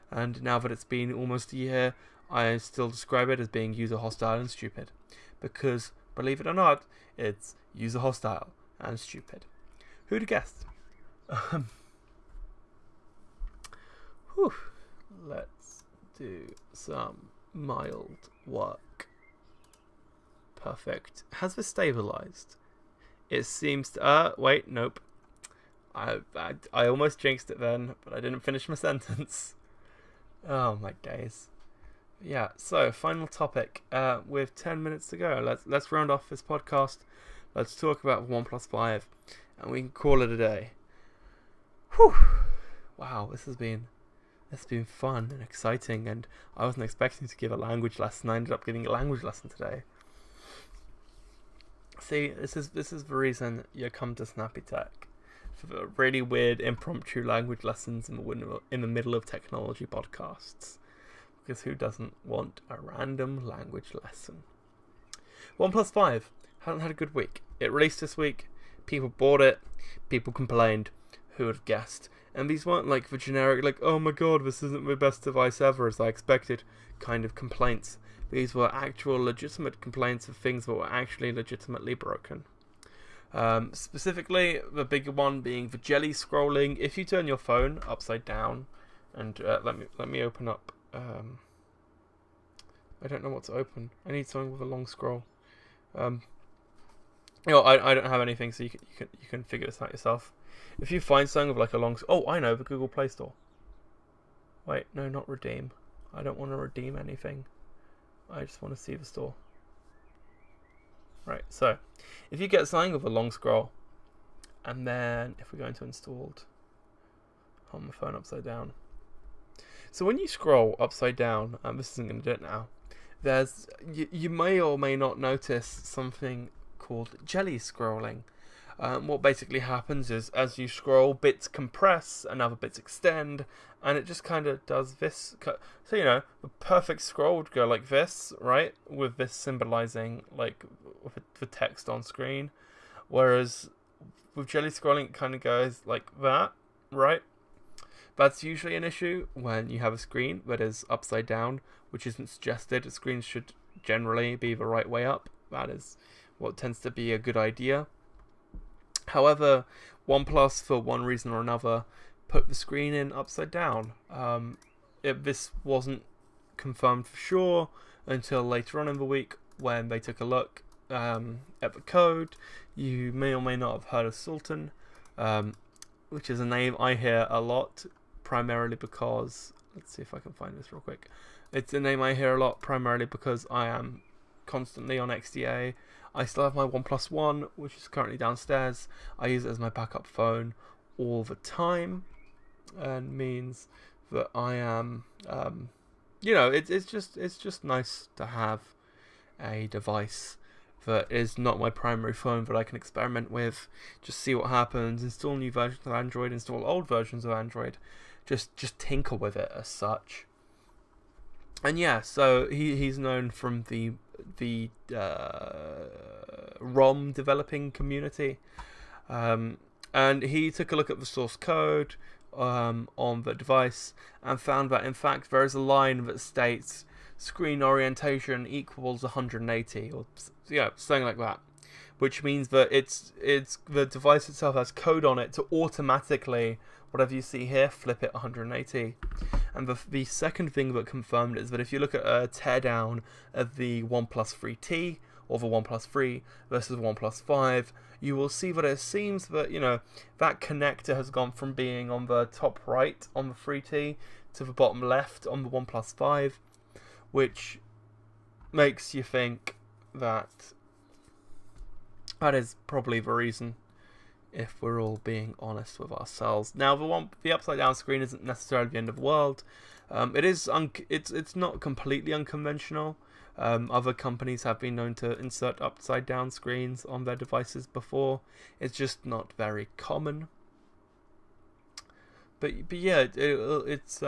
[SPEAKER 1] and now that it's been almost a year, I still describe it as being user hostile and stupid, because, believe it or not, it's user hostile and stupid. Who'd have guessed? Let's do some mild work. Perfect. Has this stabilized? It seems to... wait, nope. I almost jinxed it then, but I didn't finish my sentence. Oh my days. Yeah, so final topic. With 10 minutes to go, let's round off this podcast. Let's talk about OnePlus 5, and we can call it a day. Whew. Wow, this has been fun and exciting, and I wasn't expecting to give a language lesson. I ended up giving a language lesson today. See, this is the reason you come to Snappy-Tech, for the really weird impromptu language lessons in the middle of technology podcasts. Because who doesn't want a random language lesson? OnePlus 5 hasn't had a good week. It released this week. People bought it. People complained. Who would have guessed? And these weren't like the generic, like, oh my god, this isn't the best device ever, as I expected, kind of complaints. These were actual legitimate complaints of things that were actually legitimately broken. Specifically, the bigger one being the jelly scrolling. If you turn your phone upside down, and let me open up. I don't know what to open. I need something with a long scroll. I don't have anything, so you can figure this out yourself. If you find something with like a long... Oh, I know, the Google Play Store. Wait, no, not redeem. I don't want to redeem anything. I just want to see the store. Right, so if you get something with a long scroll, and then if we go into installed, on the phone upside down. So when you scroll upside down, this isn't going to do it now, there's you may or may not notice something called jelly scrolling. What basically happens is as you scroll, bits compress and other bits extend, and it just kind of does this. So, the perfect scroll would go like this, right? With this symbolizing like the text on screen. Whereas with jelly scrolling, it kind of goes like that, right? That's usually an issue when you have a screen that is upside down, which isn't suggested. A screen should generally be the right way up. That is what tends to be a good idea. However, OnePlus, for one reason or another, put the screen in upside down. This wasn't confirmed for sure until later on in the week when they took a look at the code. You may or may not have heard of Sultan, which is a name I hear a lot, primarily because... Let's see if I can find this real quick. It's a name I hear a lot, primarily because I am constantly on XDA. I still have my OnePlus One, which is currently downstairs. I use it as my backup phone all the time, and means that I am, it's just nice to have a device that is not my primary phone that I can experiment with, just see what happens, install new versions of Android, install old versions of Android, just tinker with it as such. And yeah, so he's known from the ROM developing community, and he took a look at the source code on the device and found that in fact there is a line that states screen orientation equals 180 or something like that, which means that it's the device itself has code on it to automatically, whatever you see here, flip it 180. And the second thing that confirmed is that if you look at a teardown of the OnePlus 3T or the OnePlus 3 versus the OnePlus 5, you will see that it seems that, that connector has gone from being on the top right on the 3T to the bottom left on the OnePlus 5, which makes you think that is probably the reason, if we're all being honest with ourselves. Now, the upside down screen isn't necessarily the end of the world. It's not completely unconventional. Other companies have been known to insert upside down screens on their devices before. It's just not very common. But yeah, it's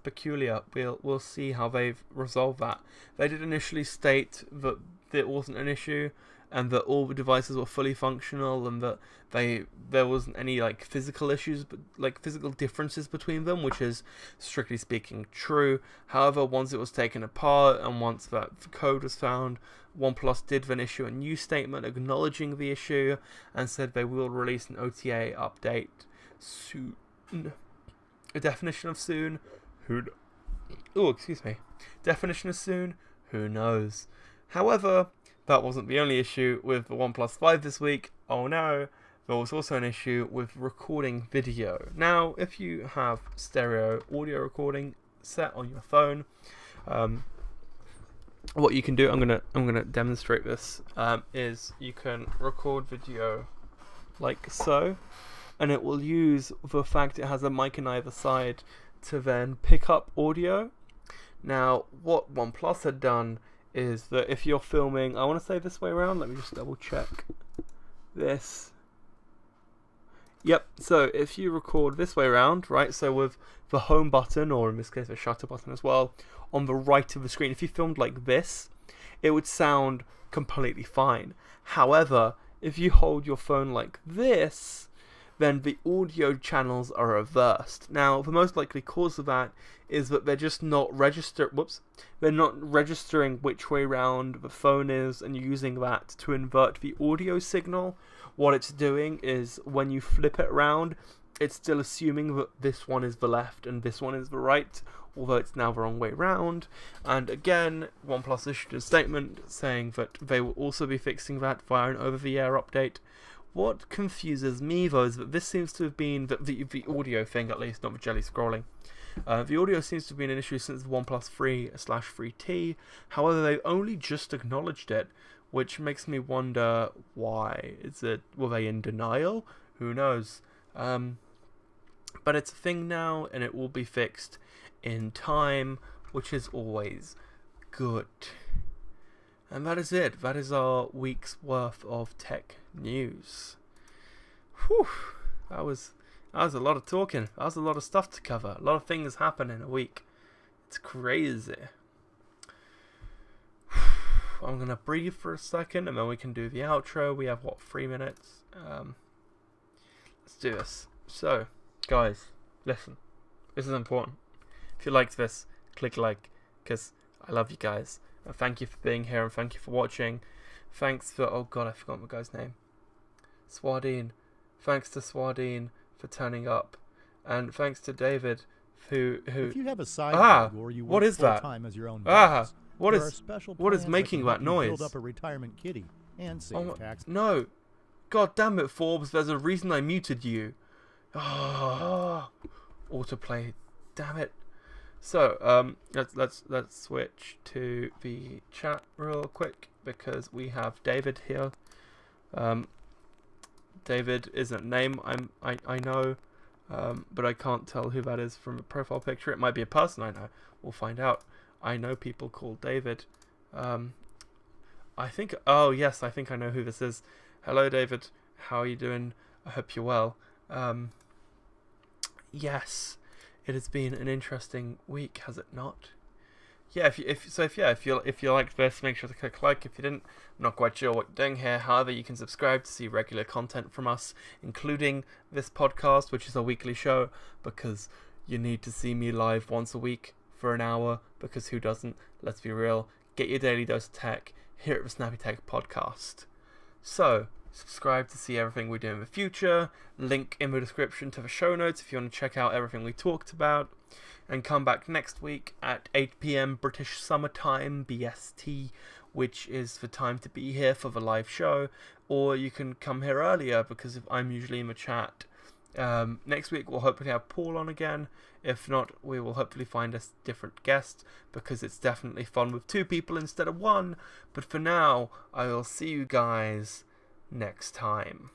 [SPEAKER 1] peculiar. We'll see how they've resolved that. They did initially state that it wasn't an issue, and that all the devices were fully functional, and that there wasn't any physical issues, but physical differences between them, which is strictly speaking true. However, once it was taken apart and once that the code was found, OnePlus did then issue a new statement acknowledging the issue and said they will release an OTA update soon. A definition of soon? Definition of soon? Who knows? However, that wasn't the only issue with the OnePlus 5 this week. Oh no, there was also an issue with recording video. Now, if you have stereo audio recording set on your phone, what you can do, I'm gonna demonstrate this, is you can record video like so, and it will use the fact it has a mic on either side to then pick up audio. Now, what OnePlus had done is that if you're filming, I want to say this way around, let me just double check this. Yep, so if you record this way around, right, so with the home button, or in this case the shutter button as well, on the right of the screen, if you filmed like this, it would sound completely fine. However, if you hold your phone like this, then the audio channels are reversed. Now, the most likely cause of that is that they're just not they're not registering which way round the phone is and using that to invert the audio signal. What it's doing is when you flip it around, it's still assuming that this one is the left and this one is the right, although it's now the wrong way round. And again, OnePlus issued a statement saying that they will also be fixing that via an over-the-air update. What confuses me, though, is that this seems to have been the audio thing, at least, not the jelly scrolling. The audio seems to have been an issue since the OnePlus 3/3T. However, they've only just acknowledged it, which makes me wonder why. Were they in denial? Who knows? But it's a thing now, and it will be fixed in time, which is always good. And that is it. That is our week's worth of tech news. Whew. That was a lot of talking. That was a lot of stuff to cover. A lot of things happen in a week. It's crazy. I'm going to breathe for a second and then we can do the outro. We have, 3 minutes? Let's do this. So, guys, listen. This is important. If you liked this, click like, because I love you guys. And thank you for being here and thank you for watching. Thanks for, oh god, I forgot my guy's name. Swadine. Thanks to Swadine for turning up. And thanks to David who
[SPEAKER 2] If you have a side gig or you work full-time as your own boss,
[SPEAKER 1] what
[SPEAKER 2] there are
[SPEAKER 1] is
[SPEAKER 2] special
[SPEAKER 1] what is
[SPEAKER 2] plans
[SPEAKER 1] making
[SPEAKER 2] can
[SPEAKER 1] that
[SPEAKER 2] help you
[SPEAKER 1] noise?
[SPEAKER 2] build up a retirement kitty and save tax.
[SPEAKER 1] No. God damn it, Forbes, there's a reason I muted you. Autoplay. Damn it. So, let's switch to the chat real quick because we have David here. David is a name I know, but I can't tell who that is from a profile picture. It might be a person I know. We'll find out. I know people called David. I think. Oh yes, I think I know who this is. Hello, David. How are you doing? I hope you're well. Yes. It has been an interesting week, has it not? Yeah, if you liked this, make sure to click like. If you didn't, I'm not quite sure what you're doing here. However, you can subscribe to see regular content from us, including this podcast, which is a weekly show, because you need to see me live once a week for an hour, because who doesn't? Let's be real. Get your daily dose of tech here at the Snappy-Tech podcast. So, subscribe to see everything we do in the future. Link in the description to the show notes if you want to check out everything we talked about. And come back next week at 8 PM British Summer Time, BST, which is the time to be here for the live show. Or you can come here earlier because I'm usually in the chat. Next week we'll hopefully have Paul on again. If not, we will hopefully find a different guest because it's definitely fun with 2 people instead of 1. But for now, I will see you guys next time.